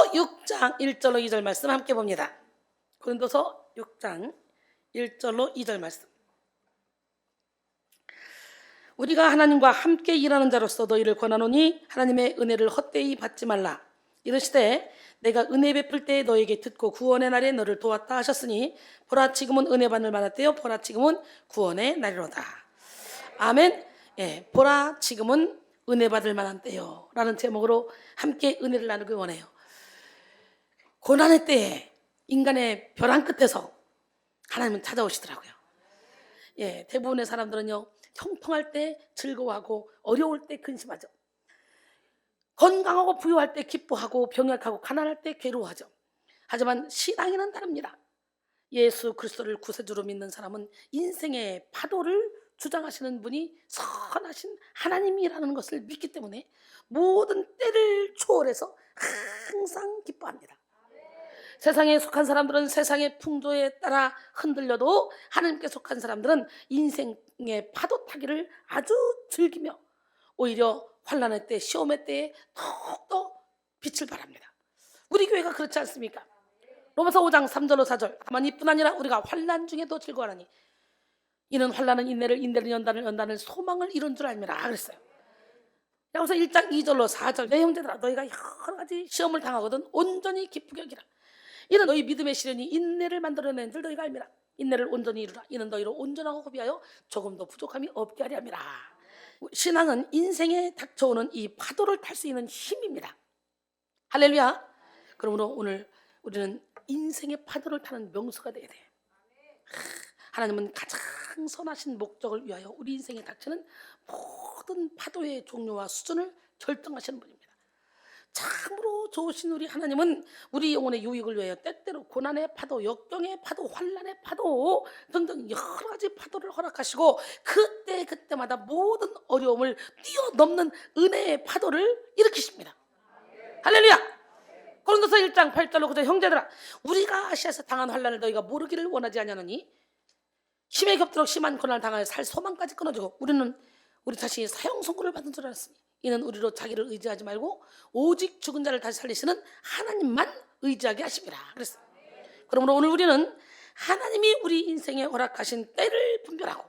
고린도서 6장 1절로 2절 말씀 함께 봅니다. 고린도서 6장 1절로 2절 말씀. 우리가 하나님과 함께 일하는 자로서 너희를 권하노니 하나님의 은혜를 헛되이 받지 말라. 이르시되 내가 은혜 베풀 때에 너에게 듣고 구원의 날에 너를 도왔다 하셨으니 보라 지금은 은혜 받을 만할 때요 보라 지금은 구원의 날이로다. 아멘. 예, 보라 지금은 은혜 받을 만한 때요 라는 제목으로 함께 은혜를 나누기 원해요. 고난의 때에 인간의 벼랑 끝에서 하나님은 찾아오시더라고요. 예, 대부분의 사람들은요 형통할 때 즐거워하고 어려울 때 근심하죠. 건강하고 부유할 때 기뻐하고 병약하고 가난할 때 괴로워하죠. 하지만 신앙에는 다릅니다. 예수 그리스도를 구세주로 믿는 사람은 인생의 파도를 주장하시는 분이 선하신 하나님이라는 것을 믿기 때문에 모든 때를 초월해서 항상 기뻐합니다. 세상에 속한 사람들은 세상의 풍조에 따라 흔들려도 하나님께 속한 사람들은 인생의 파도 타기를 아주 즐기며 오히려 환난의 때, 시험의 때에 더욱더 빛을 발합니다. 우리 교회가 그렇지 않습니까? 로마서 5장 3절로 4절. 다만 이뿐 아니라 우리가 환난 중에도 즐거워하니 이는 환난은 인내를, 인내는 연단을, 연단은 소망을 이룬 줄 알미라 그랬어요. 야고보서 1장 2절로 4절. 내 형제들아 너희가 여러 가지 시험을 당하거든 온전히 기쁘게 여기라. 이는 너희 믿음의 시련이 인내를 만들어낸 줄 너희가 알미라. 인내를 온전히 이루라. 이는 너희로 온전하고 호비하여 조금도 부족함이 없게 하려 함이라. 신앙은 인생에 닥쳐오는 이 파도를 탈 수 있는 힘입니다. 할렐루야. 그러므로 오늘 우리는 인생의 파도를 타는 명수가 되어야 돼. 하나님은 가장 선하신 목적을 위하여 우리 인생에 닥치는 모든 파도의 종류와 수준을 결정하시는 분입니다. 참으로 좋으신 우리 하나님은 우리 영혼의 유익을 위하여 때때로 고난의 파도, 역경의 파도, 환난의 파도 등등 여러 가지 파도를 허락하시고 그때마다 모든 어려움을 뛰어넘는 은혜의 파도를 일으키십니다. 할렐루야. 고린도서 1장 8절로 9절. 형제들아 우리가 아시아에서 당한 환난을 너희가 모르기를 원하지 아니하노니 힘에 겹도록 심한 고난을 당하여 살 소망까지 끊어지고 우리는 우리 자신이 사형 선고를 받은 줄 알았으니 이는 우리로 자기를 의지하지 말고 오직 죽은 자를 다시 살리시는 하나님만 의지하게 하십니다. 그랬어요. 그러므로 오늘 우리는 하나님이 우리 인생에 허락하신 때를 분별하고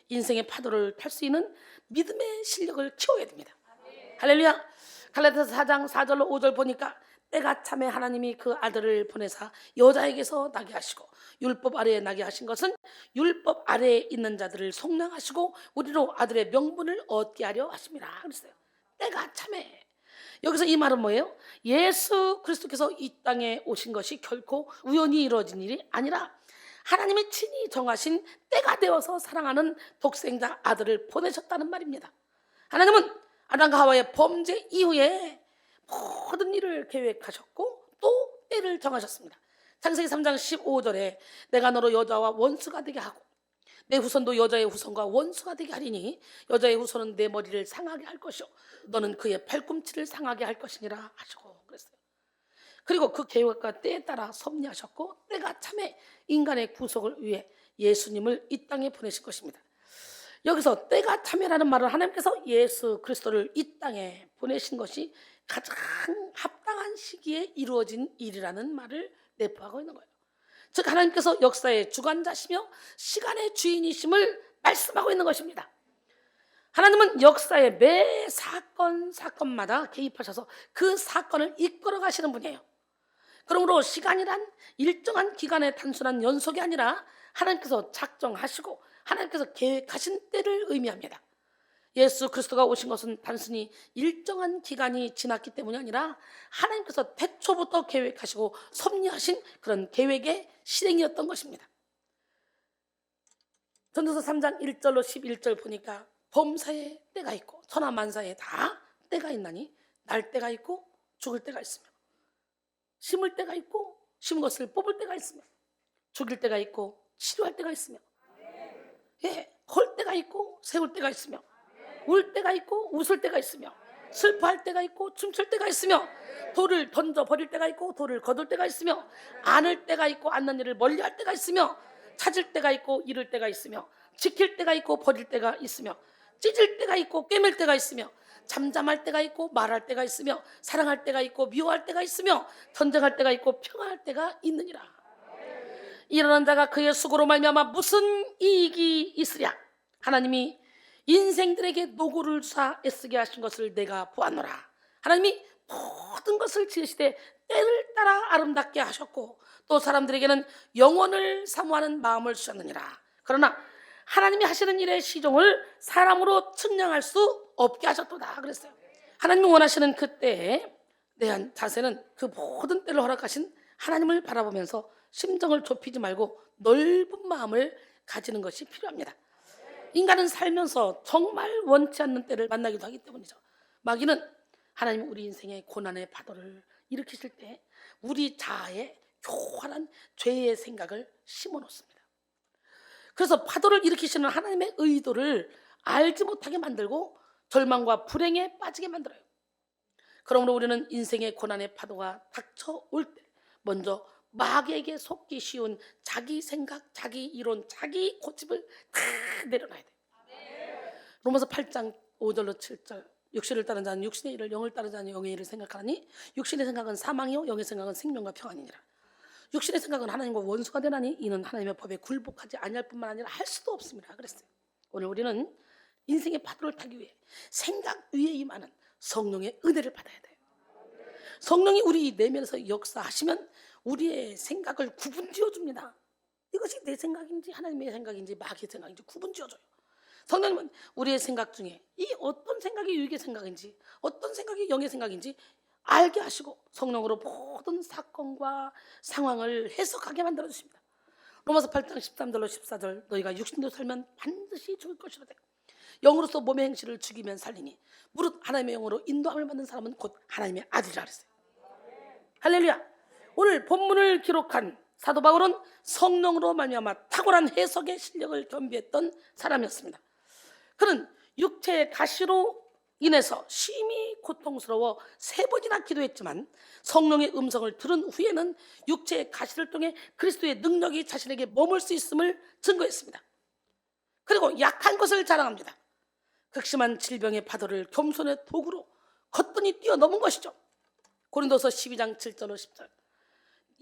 인생의 파도를 탈 수 있는 믿음의 실력을 키워야 됩니다. 할렐루야. 갈라디아서 4장 4절로 5절 보니까 때가 참에 하나님이 그 아들을 보내사 여자에게서 나게 하시고 율법 아래에 나게 하신 것은 율법 아래에 있는 자들을 속량하시고 우리로 아들의 명분을 얻게 하려 하십니다. 그랬어요. 때가 참에. 여기서 이 말은 뭐예요? 예수 그리스도께서 이 땅에 오신 것이 결코 우연히 이루어진 일이 아니라 하나님이 친히 정하신 때가 되어서 사랑하는 독생자 아들을 보내셨다는 말입니다. 하나님은 아담과 하와의 범죄 이후에 모든 일을 계획하셨고 또 때를 정하셨습니다. 창세기 3장 15절에 내가 너로 여자와 원수가 되게 하고 내 후손도 여자의 후손과 원수가 되게 하리니 여자의 후손은 내 머리를 상하게 할 것이요 너는 그의 팔꿈치를 상하게 할 것이니라 하시고 그랬어요. 그리고 그 계획과 때에 따라 섭리하셨고 때가 참에 인간의 구속을 위해 예수님을 이 땅에 보내실 것입니다. 여기서 때가 참에라는 말은 하나님께서 예수 그리스도를 이 땅에 보내신 것이 가장 합당한 시기에 이루어진 일이라는 말을 내포하고 있는 거예요. 즉 하나님께서 역사의 주관자시며 시간의 주인이심을 말씀하고 있는 것입니다. 하나님은 역사의 매 사건마다 개입하셔서 그 사건을 이끌어 가시는 분이에요. 그러므로 시간이란 일정한 기간의 단순한 연속이 아니라 하나님께서 작정하시고 하나님께서 계획하신 때를 의미합니다. 예수 그리스도가 오신 것은 단순히 일정한 기간이 지났기 때문이 아니라 하나님께서 태초부터 계획하시고 섭리하신 그런 계획의 실행이었던 것입니다. 전도서 3장 1절로 11절 보니까 범사에 때가 있고 천하만사에 다 때가 있나니 날 때가 있고 죽을 때가 있으며 심을 때가 있고 심은 것을 뽑을 때가 있으며 죽일 때가 있고 치료할 때가 있으며 예, 헐 때가 있고 세울 때가 있으며 울 때가 있고 웃을 때가 있으며 슬퍼할 때가 있고 춤출 때가 있으며 돌을 던져 버릴 때가 있고 돌을 거둘 때가 있으며 안을 때가 있고 않는 일을 멀리할 때가 있으며 찾을 때가 있고 잃을 때가 있으며 지킬 때가 있고 버릴 때가 있으며 찢을 때가 있고 꿰맬 때가 있으며 잠잠할 때가 있고 말할 때가 있으며 사랑할 때가 있고 미워할 때가 있으며 전쟁할 때가 있고 평안할 때가 있느니라. 일어난 자가 그의 수고로 말미암아 무슨 이익이 있으랴. 하나님이 인생들에게 노고를 주사 애쓰게 하신 것을 내가 보았노라. 하나님이 모든 것을 지으시되 때를 따라 아름답게 하셨고 또 사람들에게는 영원을 사모하는 마음을 주셨느니라. 그러나 하나님이 하시는 일의 시종을 사람으로 측량할 수 없게 하셨도다 그랬어요. 하나님이 원하시는 그때에 대한 자세는 그 모든 때를 허락하신 하나님을 바라보면서 심정을 좁히지 말고 넓은 마음을 가지는 것이 필요합니다. 인간은 살면서 정말 원치 않는 때를 만나기도 하기 때문이죠. 마귀는 하나님 우리 인생의 고난의 파도를 일으키실 때 우리 자아에 교활한 죄의 생각을 심어놓습니다. 그래서 파도를 일으키시는 하나님의 의도를 알지 못하게 만들고 절망과 불행에 빠지게 만들어요. 그러므로 우리는 인생의 고난의 파도가 닥쳐올 때 먼저 마귀에게 속기 쉬운 자기 생각, 자기 이론, 자기 고집을 다 내려놔야 돼요. 로마서 8장 5절로 7절 육신을 따른 자는 육신의 일을, 영을 따른 자는 영의 일을 생각하니 육신의 생각은 사망이요 영의 생각은 생명과 평안이니라. 육신의 생각은 하나님과 원수가 되나니 이는 하나님의 법에 굴복하지 아니할 뿐만 아니라 할 수도 없습니다 그랬어요. 오늘 우리는 인생의 파도를 타기 위해 생각 위에 임하는 성령의 은혜를 받아야 돼요. 성령이 우리 내면에서 역사하시면 우리의 생각을 구분지어 줍니다. 이것이 내 생각인지 하나님의 생각인지 마귀의 생각인지 구분지어줘요. 성령님은 우리의 생각 중에 이 어떤 생각이 유익의 생각인지 어떤 생각이 영의 생각인지 알게 하시고 성령으로 모든 사건과 상황을 해석하게 만들어주십니다. 로마서 8장 13절로 14절 너희가 육신대로 살면 반드시 죽을 것이로되 영으로서 몸의 행실을 죽이면 살리니 무릇 하나님의 영으로 인도함을 받는 사람은 곧 하나님의 아들이라 그랬어요. 할렐루야. 오늘 본문을 기록한 사도 바울은 성령으로 말미암아 탁월한 해석의 실력을 겸비했던 사람이었습니다. 그는 육체의 가시로 인해서 심히 고통스러워 3번이나 기도했지만 성령의 음성을 들은 후에는 육체의 가시를 통해 그리스도의 능력이 자신에게 머물 수 있음을 증거했습니다. 그리고 약한 것을 자랑합니다. 극심한 질병의 파도를 겸손의 도구로 거뜬히 뛰어넘은 것이죠. 고린도서 12장 7절로 10절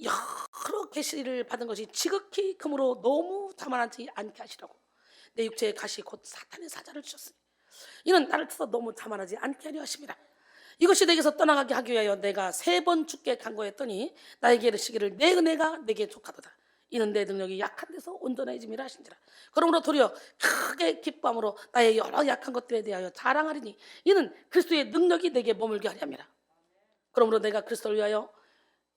여러 계시를 받은 것이 지극히 금으로 너무 자만하지 않게 하시라고 내 육체의 가시 곧 사탄의 사자를 주셨으니 이는 나를 쳐서 너무 자만하지 않게 하려 하십니다. 이것이 내게서 떠나가게 하기 위하여 내가 3번 주께 간구했더니 나에게 이르시기를 내 은혜가 내게 족하도다. 이는 내 능력이 약한 데서 온전해짐이라 하신지라. 그러므로 도리어 크게 기뻐함으로 나의 여러 약한 것들에 대하여 자랑하리니 이는 그리스도의 능력이 내게 머물게 하려 함이라. 그러므로 내가 그리스도를 위하여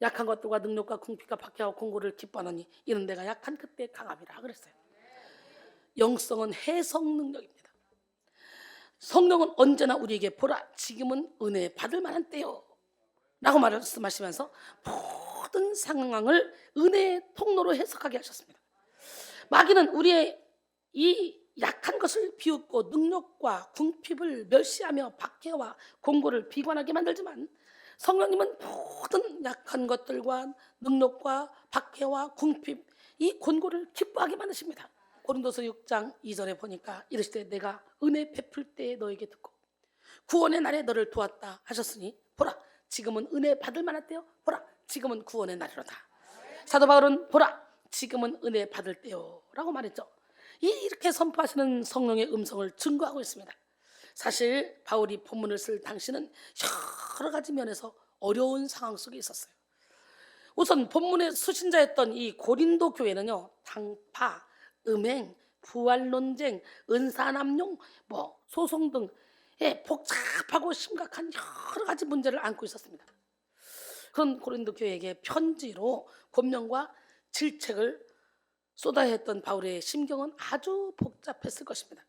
약한 것들과 능력과 궁핍과 박해와 공고를 기뻐하노니 이는 내가 약한 그때 강함이라 그랬어요. 영성은 해석 능력입니다. 성령은 언제나 우리에게 보라 지금은 은혜 받을 만한 때요 라고 말씀하시면서 모든 상황을 은혜의 통로로 해석하게 하셨습니다. 마귀는 우리의 이 약한 것을 비웃고 능력과 궁핍을 멸시하며 박해와 공고를 비관하게 만들지만 성령님은 모든 약한 것들과 능력과 박해와 궁핍 이 곤고를 기뻐하게 만드십니다. 고린도서 6장 2절에 보니까 이르시되 내가 은혜 베풀 때에 너에게 듣고 구원의 날에 너를 도왔다 하셨으니 보라 지금은 은혜 받을 만한 때요 보라 지금은 구원의 날이로다. 사도 바울은 보라 지금은 은혜 받을 때요 라고 말했죠. 이렇게 선포하시는 성령의 음성을 증거하고 있습니다. 사실 바울이 본문을 쓸 당시는 여러 가지 면에서 어려운 상황 속에 있었어요. 우선 본문의 수신자였던 이 고린도 교회는요 당파, 음행, 부활 논쟁, 은사남용, 소송 등의 복잡하고 심각한 여러 가지 문제를 안고 있었습니다. 그런 고린도 교회에게 편지로 권면과 질책을 쏟아야 했던 바울의 심경은 아주 복잡했을 것입니다.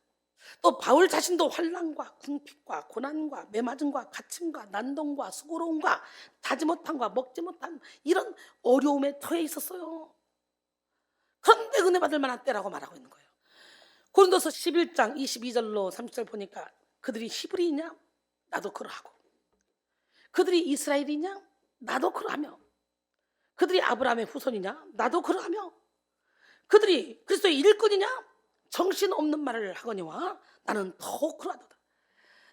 또 바울 자신도 환난과 궁핍과 고난과 매맞음과 갇힘과 난동과 수고로움과 자지 못함과 먹지 못함 이런 어려움에 처해 있었어요. 그런데 은혜 받을 만한 때라고 말하고 있는 거예요. 고린도서 11장 22절로 30절 보니까 그들이 히브리이냐? 나도 그러하고 그들이 이스라엘이냐? 나도 그러하며 그들이 아브라함의 후손이냐? 나도 그러하며 그들이 그리스도의 일꾼이냐? 정신없는 말을 하거니와 나는 더욱 그러하도다.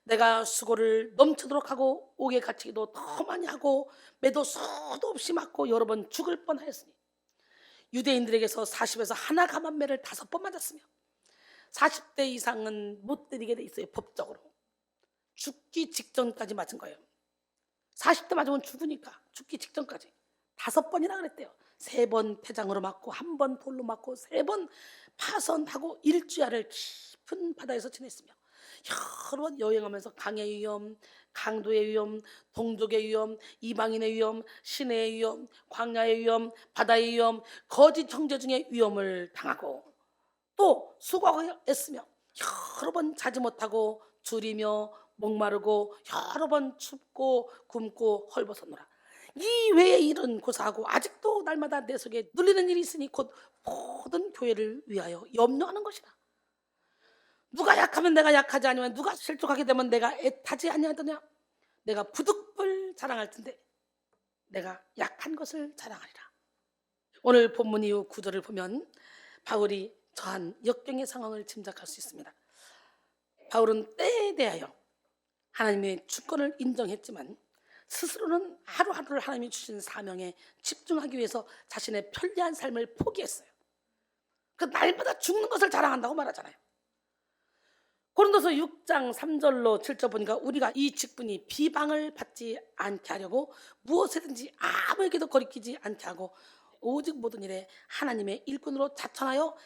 내가 수고를 넘치도록 하고 옥에 갇히기도 더 많이 하고 매도 수도 없이 맞고 여러 번 죽을 뻔하였으니 유대인들에게서 40에서 하나 감한매를 5번 맞았으며 40대 이상은 못 때리게 돼 있어요. 법적으로 죽기 직전까지 맞은 거예요. 40대 맞으면 죽으니까 죽기 직전까지 5번이나 그랬대요. 3번 폐장으로 맞고 1번 돌로 맞고 3번 파선하고 일주야를 깊은 바다에서 지냈으며 여러 번 여행하면서 강의 위험, 강도의 위험, 동족의 위험, 이방인의 위험, 시내의 위험, 광야의 위험, 바다의 위험, 거짓 형제 중의 위험을 당하고 또 수고하고 애쓰며 여러 번 자지 못하고 줄이며 목마르고 여러 번 춥고 굶고 헐벗었노라. 이 외의 일은 고사하고 아직도 날마다 내 속에 눌리는 일이 있으니 곧 모든 교회를 위하여 염려하는 것이라. 누가 약하면 내가 약하지 아니면 누가 실족하게 되면 내가 애타지 아니하더냐. 내가 부득불 자랑할 텐데 내가 약한 것을 자랑하리라. 오늘 본문 이후 구절을 보면 바울이 처한 역경의 상황을 짐작할 수 있습니다. 바울은 때에 대하여 하나님의 주권을 인정했지만 스스로는 하루하루를 하나님이 주신 사명에 집중하기 위해서 자신의 편리한 삶을 포기했어요. 그 날마다 죽는 것을 자랑한다고 말하잖아요. 고린도서 6장 3절로 7절 보니까 우리가 이 직분이 비방을 받지 않게 하려고 무엇이든지 아무에게도 거리끼지 않게 하고 오직 모든 일에 하나님의 일꾼으로 자천하여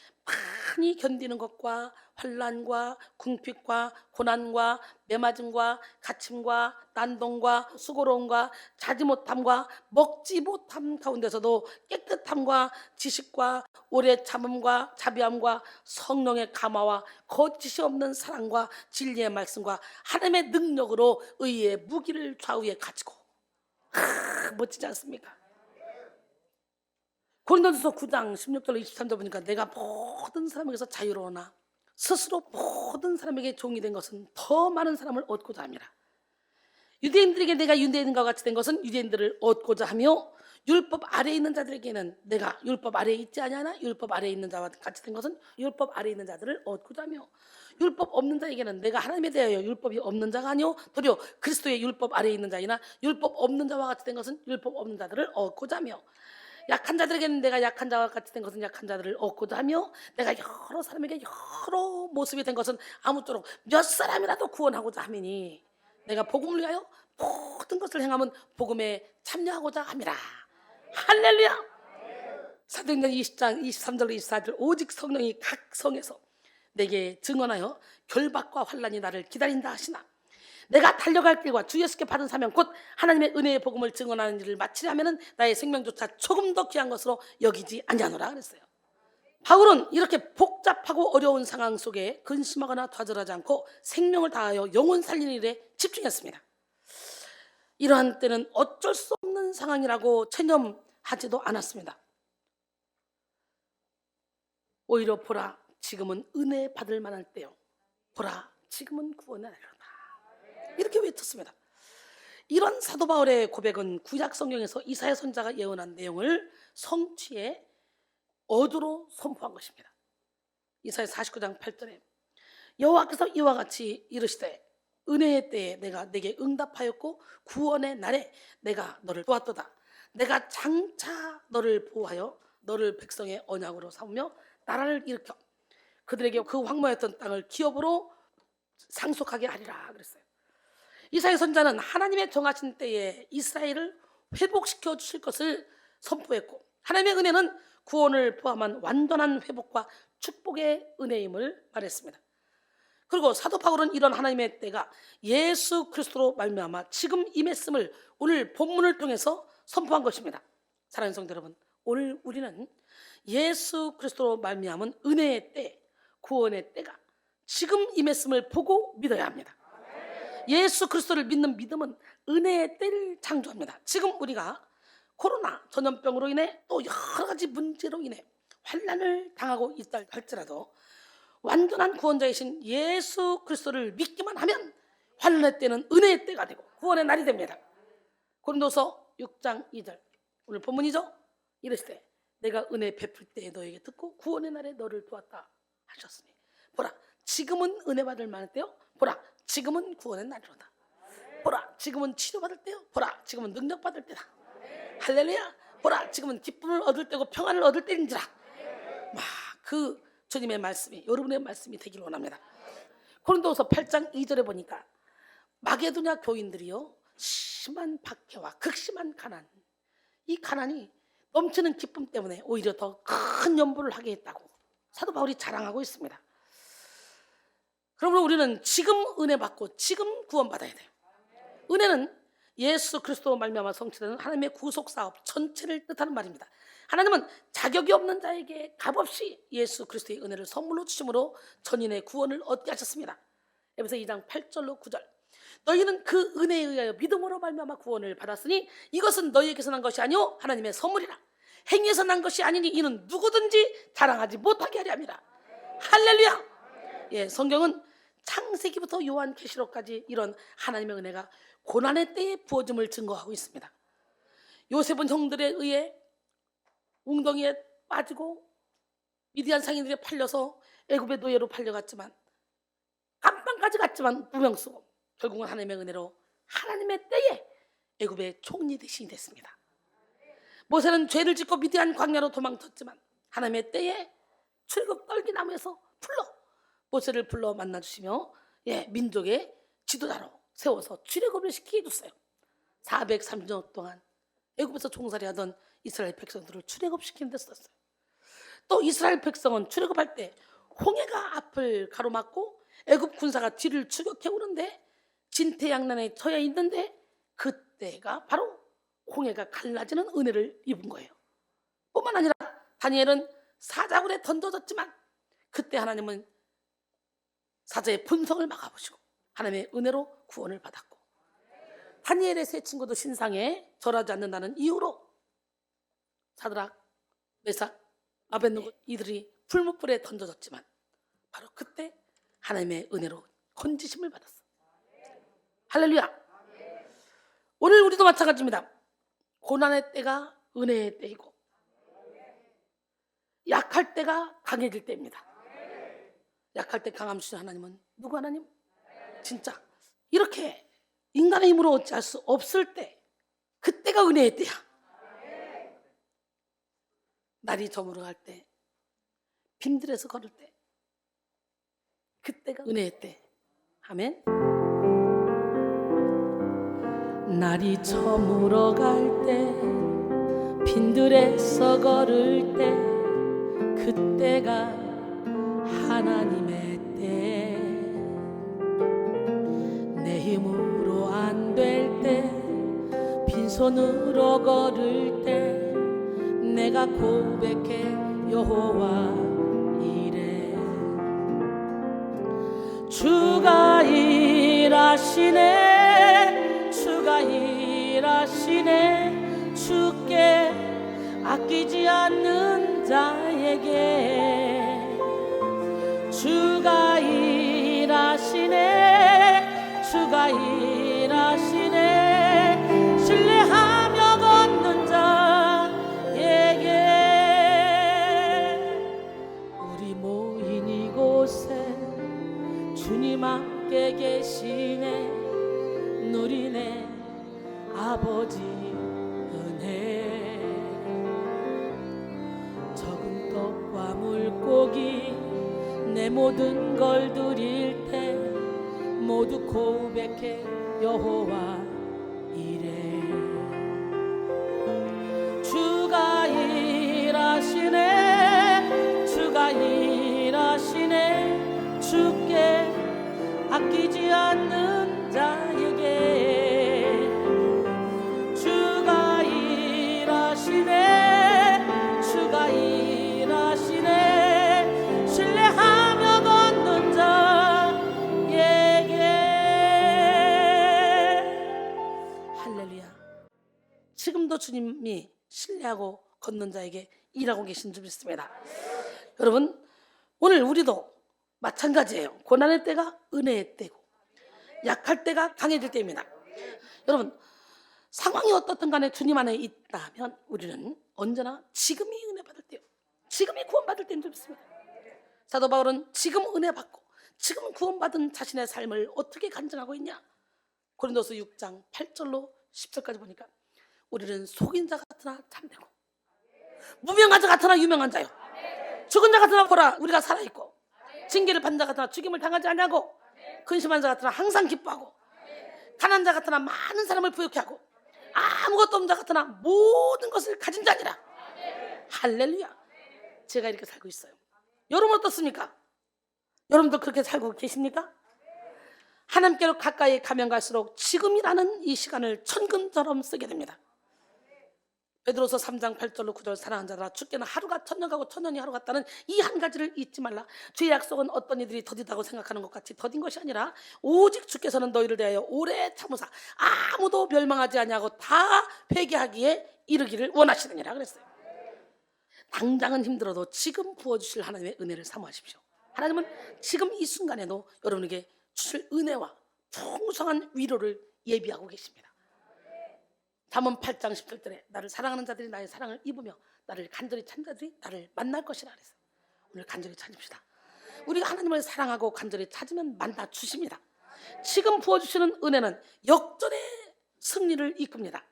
많이 견디는 것과 환난과 궁핍과 고난과 매맞음과 갇힘과 난동과 수고로움과 자지 못함과 먹지 못함 가운데서도 깨끗함과 지식과 오래 참음과 자비함과 성령의 감화와 거짓이 없는 사랑과 진리의 말씀과 하나님의 능력으로 의의 무기를 좌우에 가지고 멋지지 않습니까? 고린도전서 9장 16절로 23절 보니까 내가 모든 사람에게서 자유로우나 스스로 모든 사람에게 종이 된 것은 더 많은 사람을 얻고자 함이라. 유대인들에게 내가 유대인과 같이 된 것은 유대인들을 얻고자 하며 율법 아래에 있는 자들에게는 내가 율법 아래에 있지 아니하나 율법 아래에 있는 자와 같이 된 것은 율법 아래에 있는 자들을 얻고자 하며 율법 없는 자에게는 내가 하나님에 대하여 율법이 없는 자가 아니요 도리어 그리스도의 율법 아래에 있는 자이나 율법 없는 자와 같이 된 것은 율법 없는 자들을 얻고자 하며 약한 자들에게는 내가 약한 자와 같이 된 것은 약한 자들을 얻고자 하며 내가 여러 사람에게 여러 모습이 된 것은 아무쪼록 몇 사람이라도 구원하고자 함이니 내가 복음을 위하여 모든 것을 행하면 복음에 참여하고자 함이라. 할렐루야. 사도행전 20장 23절로 24절 오직 성령이 각 성에서 내게 증언하여 결박과 환난이 나를 기다린다 하시나 내가 달려갈 길과 주 예수께 받은 사명 곧 하나님의 은혜의 복음을 증언하는 일을 마치려 하면은 나의 생명조차 조금 더 귀한 것으로 여기지 아니하노라 그랬어요. 바울은 이렇게 복잡하고 어려운 상황 속에 근심하거나 좌절하지 않고 생명을 다하여 영혼 살리는 일에 집중했습니다. 이러한 때는 어쩔 수 없는 상황이라고 체념하지도 않았습니다. 오히려 보라 지금은 은혜 받을 만할 때요 보라 지금은 구원의 날이로다 이렇게 외쳤습니다. 이런 사도 바울의 고백은 구약 성경에서 이사야 선지자가 예언한 내용을 성취해 어두로 선포한 것입니다. 이사야 49장 8절에 여호와께서 이와 같이 이르시되 은혜의 때에 내가 내게 응답하였고 구원의 날에 내가 너를 도왔도다. 내가 장차 너를 보호하여 너를 백성의 언약으로 삼으며 나라를 일으켜 그들에게 그 황무했던 땅을 기업으로 상속하게 하리라 그랬어요. 이사야 선지자는 하나님의 정하신 때에 이스라엘을 회복시켜 주실 것을 선포했고 하나님의 은혜는 구원을 포함한 완전한 회복과 축복의 은혜임을 말했습니다. 그리고 사도 바울은 이런 하나님의 때가 예수 그리스도로 말미암아 지금 임했음을 오늘 본문을 통해서 선포한 것입니다. 사랑하는 성도 여러분, 오늘 우리는 예수 그리스도로 말미암은 은혜의 때, 구원의 때가 지금 임했음을 보고 믿어야 합니다. 예수 그리스도를 믿는 믿음은 은혜의 때를 창조합니다. 지금 우리가 코로나 전염병으로 인해 또 여러 가지 문제로 인해 환난을 당하고 있다 할지라도 완전한 구원자이신 예수 그리스도를 믿기만 하면 환난의 때는 은혜의 때가 되고 구원의 날이 됩니다. 고린도서 6장 2절 오늘 본문이죠. 이르시되 내가 은혜 베풀 때에 너에게 듣고 구원의 날에 너를 도왔다 하셨으니 보라 지금은 은혜 받을 만할 때요 보라 지금은 구원의 날이로다. 보라, 지금은 치료받을 때요. 보라, 지금은 능력받을 때다. 할렐루야. 보라, 지금은 기쁨을 얻을 때고 평안을 얻을 때인지라. 그 주님의 말씀이 여러분의 말씀이 되길 원합니다. 고린도후서 8장 2절에 보니까 마게도냐 교인들이요 심한 박해와 극심한 가난, 이 가난이 넘치는 기쁨 때문에 오히려 더 큰 연보를 하게 했다고 사도 바울이 자랑하고 있습니다. 그러므로 우리는 지금 은혜 받고 지금 구원받아야 돼요. 은혜는 예수 그리스도로 말미암아 성취되는 하나님의 구속 사업 전체를 뜻하는 말입니다. 하나님은 자격이 없는 자에게 값없이 예수 그리스도의 은혜를 선물로 주심으로 전인의 구원을 얻게 하셨습니다. 에베소 2장 8절로 9절. 너희는 그 은혜에 의하여 믿음으로 말미암아 구원을 받았으니 이것은 너희에게서 난 것이 아니요 하나님의 선물이라. 행위에서 난 것이 아니니 이는 누구든지 자랑하지 못하게 하려 함이라. 할렐루야. 예, 성경은 창세기부터 요한계시록까지 이런 하나님의 은혜가 고난의 때에 부어짐을 증거하고 있습니다. 요셉은 형들에 의해 웅덩이에 빠지고 미디안 상인들에 팔려서 애굽의 노예로 팔려갔지만 감방까지 갔지만 무명 쓰고 결국은 하나님의 은혜로 하나님의 때에 애굽의 총리 대신이 됐습니다. 모세는 죄를 짓고 미디안 광야로 도망쳤지만 하나님의 때에 출애굽 떨기나무에서 모세를 불러 만나주시며 민족의 지도자로 세워서 출애굽을 시키게 해줬어요. 430년 동안 애굽에서 종살이하던 이스라엘 백성들을 출애굽시키는 데 썼어요. 또 이스라엘 백성은 출애굽할 때 홍해가 앞을 가로막고 애굽 군사가 뒤를 추격해 오는데 진퇴양난에 처해 있는데 그때가 바로 홍해가 갈라지는 은혜를 입은 거예요. 뿐만 아니라 다니엘은 사자굴에 던져졌지만 그때 하나님은 사자의 분성을 막아보시고 하나님의 은혜로 구원을 받았고, 다니엘의 세 친구도 신상에 절하지 않는다는 이유로 사드락, 메삭, 아벳느고 이들이 풀무불에 던져졌지만 바로 그때 하나님의 은혜로 건지심을 받았어. 할렐루야. 오늘 우리도 마찬가지입니다. 고난의 때가 은혜의 때이고 약할 때가 강해질 때입니다. 약할 때 강함 주신 하나님은 누구 하나님? 진짜 이렇게 인간의 힘으로 어찌할 수 없을 때 그때가 은혜의 때야. 날이 저물어갈 때, 빈들에서 걸을 때, 그때가 은혜의 때. 아멘. 날이 저물어갈 때, 빈들에서 걸을 때, 그때가 하나님의 때. 내 힘으로 안 될 때, 빈손으로 걸을 때 내가 고백해 여호와 이래. 주가 일하시네, 주가 일하시네. 주께 아끼지 않는 자에게 주가 일하시네, 주가 일하시네. 신뢰하며 걷는 자에게. 우리 모인 이곳에 주님 함께 계시네. 누리네 아버지 은혜. 적은 떡과 물고기 내 모든 걸 드릴 때 모두 고백해 여호와 이래. 주가 일하시네, 주가 일하시네. 주께 아끼지 않는 자에게 주가 일하시네, 주가 일하시네. 신뢰하며 걷는 자에게. 할렐루야. 지금도 주님이 신뢰하고 걷는 자에게 일하고 계신 줄 믿습니다. 여러분, 오늘 우리도 마찬가지예요. 고난의 때가 은혜의 때고 약할 때가 강해질 때입니다. 여러분, 상황이 어떻든 간에 주님 안에 있다면 우리는 언제나 지금이 은혜 받을 때요, 지금이 구원 받을 때인 줄 믿습니다. 사도 바울은 지금 은혜 받고 지금 구원받은 자신의 삶을 어떻게 간증하고 있냐? 고린도서 6장 8절로 10절까지 보니까 우리는 속인 자 같으나 참되고 무명한 자 같으나 유명한 자요, 죽은 자 같으나 보라 우리가 살아있고, 징계를 받는 자 같으나 죽임을 당하지 않냐고, 근심한 자 같으나 항상 기뻐하고, 가난한 자 같으나 많은 사람을 부욕해 하고, 아무것도 없는 자 같으나 모든 것을 가진 자니라. 할렐루야. 제가 이렇게 살고 있어요. 여러분 어떻습니까? 여러분도 그렇게 살고 계십니까? 하나님께로 가까이 가면 갈수록 지금이라는 이 시간을 천금처럼 쓰게 됩니다. 베드로서 3장 8절로 9절, 사랑하는 자들아 주께는 하루가 천년 가고 천년이 하루 같다는 이 한 가지를 잊지 말라. 주의 약속은 어떤 이들이 더디다고 생각하는 것 같이 더딘 것이 아니라 오직 주께서는 너희를 대하여 오래 참으사 아무도 멸망하지 아니하고 다 회개하기에 이르기를 원하시느니라 그랬어요. 당장은 힘들어도 지금 부어주실 하나님의 은혜를 사모하십시오. 하나님은 지금 이 순간에도 여러분에게 주실 은혜와 풍성한 위로를 예비하고 계십니다. 잠언 8장 10절에 나를 사랑하는 자들이 나의 사랑을 입으며 나를 간절히 찾는 자들이 나를 만날 것이라 그랬어요. 오늘 간절히 찾읍시다. 우리가 하나님을 사랑하고 간절히 찾으면 만나 주십니다. 지금 부어주시는 은혜는 역전의 승리를 이끕니다.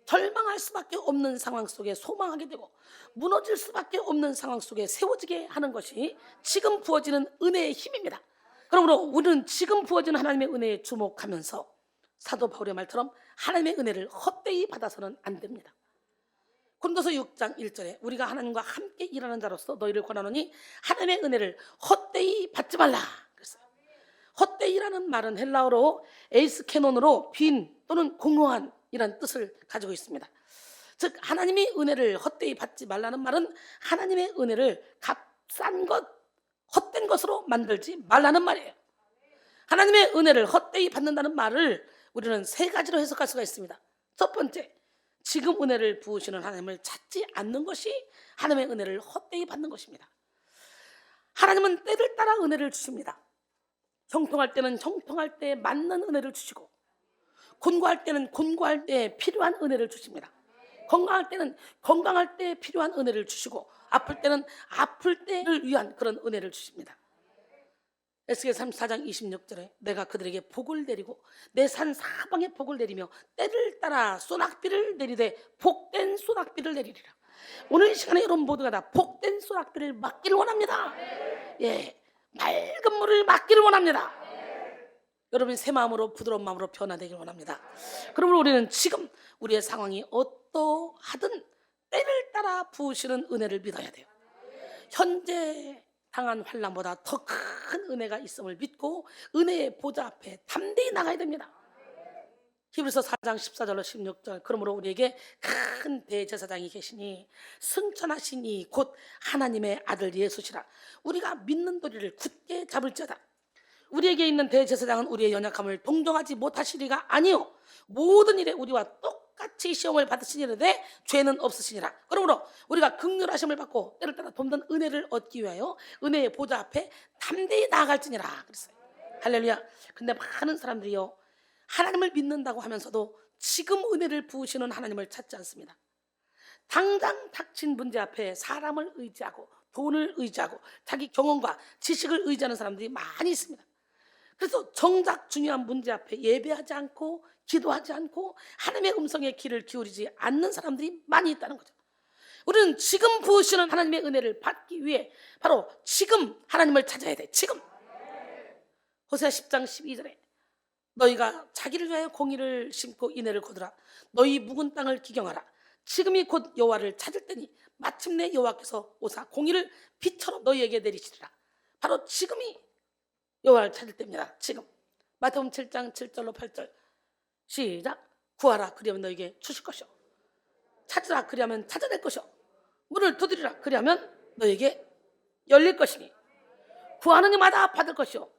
절망할 수밖에 없는 상황 속에 소망하게 되고 무너질 수밖에 없는 상황 속에 세워지게 하는 것이 지금 부어지는 은혜의 힘입니다. 그러므로 우리는 지금 부어지는 하나님의 은혜에 주목하면서 사도 바울의 말처럼 하나님의 은혜를 헛되이 받아서는 안 됩니다. 고린도서 6장 1절에 우리가 하나님과 함께 일하는 자로서 너희를 권하노니 하나님의 은혜를 헛되이 받지 말라 그랬어요. 헛되이라는 말은 헬라어로 에이스케논으로 빈 또는 공허한 이란 뜻을 가지고 있습니다. 즉 하나님이 은혜를 헛되이 받지 말라는 말은 하나님의 은혜를 값싼 것, 헛된 것으로 만들지 말라는 말이에요. 하나님의 은혜를 헛되이 받는다는 말을 우리는 세 가지로 해석할 수가 있습니다. 첫 번째, 지금 은혜를 부으시는 하나님을 찾지 않는 것이 하나님의 은혜를 헛되이 받는 것입니다. 하나님은 때를 따라 은혜를 주십니다. 형통할 때는 형통할 때 맞는 은혜를 주시고, 곤고할 때는 곤고할 때 필요한 은혜를 주십니다. 건강할 때는 건강할 때 필요한 은혜를 주시고, 아플 때는 아플 때를 위한 그런 은혜를 주십니다. 에스겔 34장 26절에 내가 그들에게 복을 내리고 내 산 사방에 복을 내리며 때를 따라 소낙비를 내리되 복된 소낙비를 내리리라. 오늘 이 시간에 여러분 모두가 다 복된 소낙비를 맞기를 원합니다. 예, 맑은 물을 맞기를 원합니다. 여러분이 새 마음으로 부드러운 마음으로 변화되길 원합니다. 그러므로 우리는 지금 우리의 상황이 어떠하든 때를 따라 부으시는 은혜를 믿어야 돼요. 현재 당한 환난보다 더 큰 은혜가 있음을 믿고 은혜의 보좌 앞에 담대히 나가야 됩니다. 히브리서 4장 14절로 16절 그러므로 우리에게 큰 대제사장이 계시니 승천하신 이 곧 하나님의 아들 예수시라. 우리가 믿는 도리를 굳게 잡을지어다. 우리에게 있는 대제사장은 우리의 연약함을 동정하지 못하시리가 아니요 모든 일에 우리와 똑같이 시험을 받으시니라되 죄는 없으시니라. 그러므로 우리가 긍휼하심을 받고 때를 따라 돕는 은혜를 얻기 위하여 은혜의 보좌 앞에 담대히 나아갈지니라 그랬어요. 할렐루야. 근데 많은 사람들이요 하나님을 믿는다고 하면서도 지금 은혜를 부으시는 하나님을 찾지 않습니다. 당장 닥친 문제 앞에 사람을 의지하고 돈을 의지하고 자기 경험과 지식을 의지하는 사람들이 많이 있습니다. 그래서 정작 중요한 문제 앞에 예배하지 않고 기도하지 않고 하나님의 음성에 귀를 기울이지 않는 사람들이 많이 있다는 거죠. 우리는 지금 부으시는 하나님의 은혜를 받기 위해 바로 지금 하나님을 찾아야 돼. 지금. 호세아 10장 12절에 너희가 자기를 위하여 공의를 심고 인애를 거두라. 너희 묵은 땅을 기경하라. 지금이 곧 여호와를 찾을 때니 마침내 여호와께서 오사 공의를 빛처럼 너희에게 내리시리라. 바로 지금이 여호와를 찾을 때입니다. 지금. 마태복음 7장 7절로 8절 시작. 구하라 그리하면 너에게 주실 것이요 찾으라 그리하면 찾아낼 것이요 문을 두드리라 그리하면 너에게 열릴 것이니 구하는 이마다 받을 것이요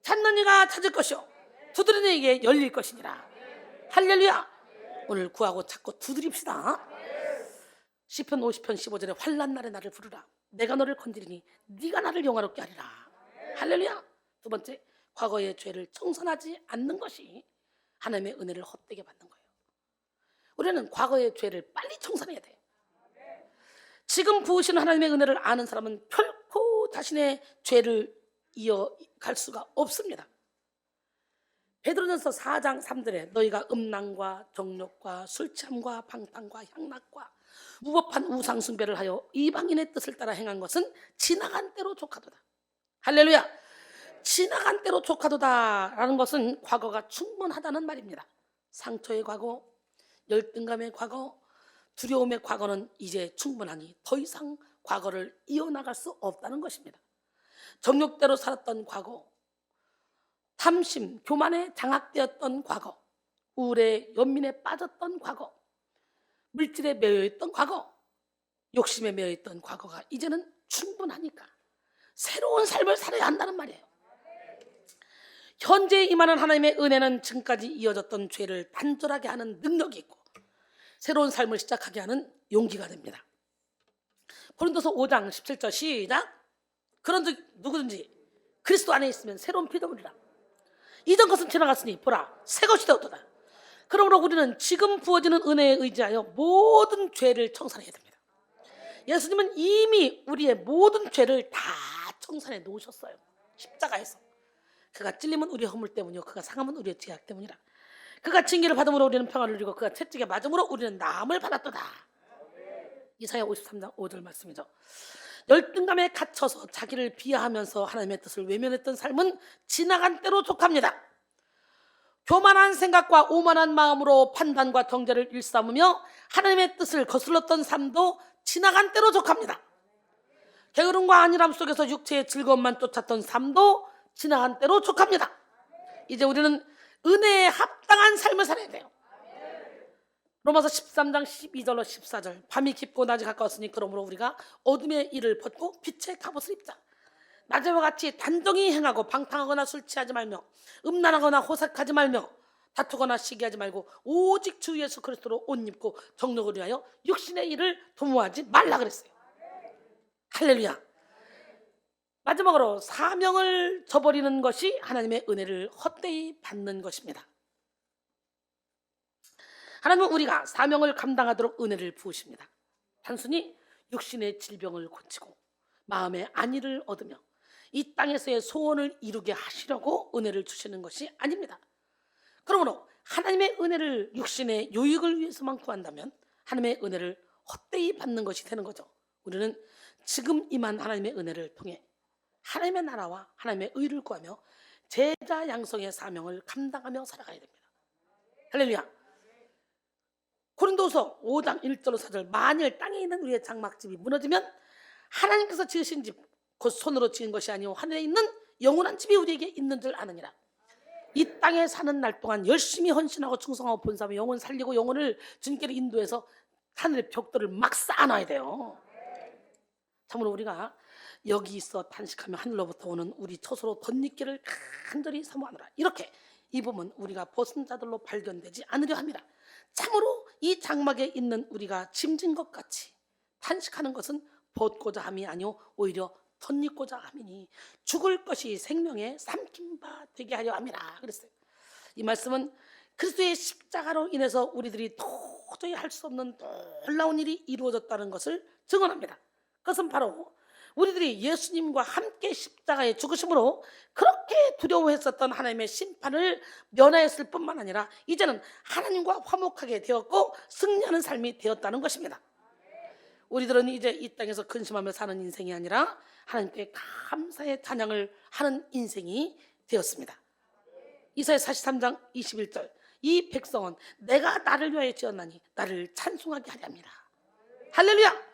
찾는 이가 찾을 것이요 두드리는 이에게 열릴 것이니라. 할렐루야. 오늘 구하고 찾고 두드립시다. 시편 50편 15절에 환난 날에 나를 부르라. 내가 너를 건드리니 네가 나를 영화롭게 하리라. 할렐루야. 두 번째, 과거의 죄를 청산하지 않는 것이 하나님의 은혜를 헛되게 받는 거예요. 우리는 과거의 죄를 빨리 청산해야 돼요. 지금 부으시는 하나님의 은혜를 아는 사람은 결코 자신의 죄를 이어갈 수가 없습니다. 베드로전서 4장 3절에 너희가 음란과 정욕과 술취함과 방탕과 향락과 무법한 우상숭배를 하여 이방인의 뜻을 따라 행한 것은 지나간 때로 족하도다. 할렐루야. 지나간 때로 족하도다라는 것은 과거가 충분하다는 말입니다. 상처의 과거, 열등감의 과거, 두려움의 과거는 이제 충분하니 더 이상 과거를 이어나갈 수 없다는 것입니다. 정욕대로 살았던 과거, 탐심, 교만에 장악되었던 과거, 우울에 연민에 빠졌던 과거, 물질에 매여있던 과거, 욕심에 매여있던 과거가 이제는 충분하니까 새로운 삶을 살아야 한다는 말이에요. 현재 임하는 하나님의 은혜는 지금까지 이어졌던 죄를 단절하게 하는 능력이 있고 새로운 삶을 시작하게 하는 용기가 됩니다. 고린도서 5장 17절 시작. 그런즉 누구든지 그리스도 안에 있으면 새로운 피조물이라. 이전 것은 지나갔으니 보라 새 것이 되었도다. 그러므로 우리는 지금 부어지는 은혜에 의지하여 모든 죄를 청산해야 됩니다. 예수님은 이미 우리의 모든 죄를 다 청산해 놓으셨어요. 십자가에서. 그가 찔림은 우리의 허물 때문이요 그가 상함은 우리의 죄악 때문이라. 그가 징계를 받음으로 우리는 평안을 누리고 그가 채찍에 맞음으로 우리는 나음을 받았도다. 이사야 53장 5절 말씀이죠. 열등감에 갇혀서 자기를 비하하면서 하나님의 뜻을 외면했던 삶은 지나간 때로 족합니다. 교만한 생각과 오만한 마음으로 판단과 정죄를 일삼으며 하나님의 뜻을 거슬렀던 삶도 지나간 때로 족합니다. 게으름과 안일함 속에서 육체의 즐거움만 쫓았던 삶도 지나간 때로 족합니다. 이제 우리는 은혜에 합당한 삶을 살아야 돼요. 로마서 13장 12절로 14절 밤이 깊고 낮이 가까웠으니 그러므로 우리가 어둠의 일을 벗고 빛의 갑옷을 입자. 낮에와 같이 단정히 행하고 방탕하거나 술 취하지 말며 음란하거나 호색하지 말며 다투거나 시기하지 말고 오직 주 예수 그리스도로 옷 입고 정욕을 위하여 육신의 일을 도모하지 말라 그랬어요. 할렐루야. 마지막으로 사명을 저버리는 것이 하나님의 은혜를 헛되이 받는 것입니다. 하나님은 우리가 사명을 감당하도록 은혜를 부으십니다. 단순히 육신의 질병을 고치고 마음의 안위를 얻으며 이 땅에서의 소원을 이루게 하시려고 은혜를 주시는 것이 아닙니다. 그러므로 하나님의 은혜를 육신의 유익을 위해서만 구한다면 하나님의 은혜를 헛되이 받는 것이 되는 거죠. 우리는 지금 임한 하나님의 은혜를 통해 하나님의 나라와 하나님의 의를 구하며 제자 양성의 사명을 감당하며 살아가야 됩니다. 할렐루야. 고린도서 5장 1절로 4절 만일 땅에 있는 우리의 장막집이 무너지면 하나님께서 지으신 집 곧 손으로 지은 것이 아니오 하늘에 있는 영원한 집이 우리에게 있는 줄 아느니라. 이 땅에 사는 날 동안 열심히 헌신하고 충성하고 본사하며 영혼 살리고 영혼을 주님께로 인도해서 하늘의 벽돌을 막 쌓아놔야 돼요. 참으로 우리가 여기 있어 탄식하며 하늘로부터 오는 우리 처소로 덧입기를 간절히 사모하노라. 이렇게 입으면 우리가 벗은 자들로 발견되지 않으려 합니다. 참으로 이 장막에 있는 우리가 짐진 것 같이 탄식하는 것은 벗고자 함이 아니오 오히려 덧입고자 함이니 죽을 것이 생명에 삼킨 바 되게 하려 함이라 그랬어요. 이 말씀은 그리스도의 십자가로 인해서 우리들이 도저히 할 수 없는 놀라운 일이 이루어졌다는 것을 증언합니다. 그것은 바로 우리들이 예수님과 함께 십자가에 죽으심으로 그렇게 두려워했었던 하나님의 심판을 면하였을 뿐만 아니라 이제는 하나님과 화목하게 되었고 승리하는 삶이 되었다는 것입니다. 우리들은 이제 이 땅에서 근심하며 사는 인생이 아니라 하나님께 감사의 찬양을 하는 인생이 되었습니다. 이사야 43장 21절 이 백성은 내가 나를 위하여 지었나니 나를 찬송하게 하려 합니다. 할렐루야.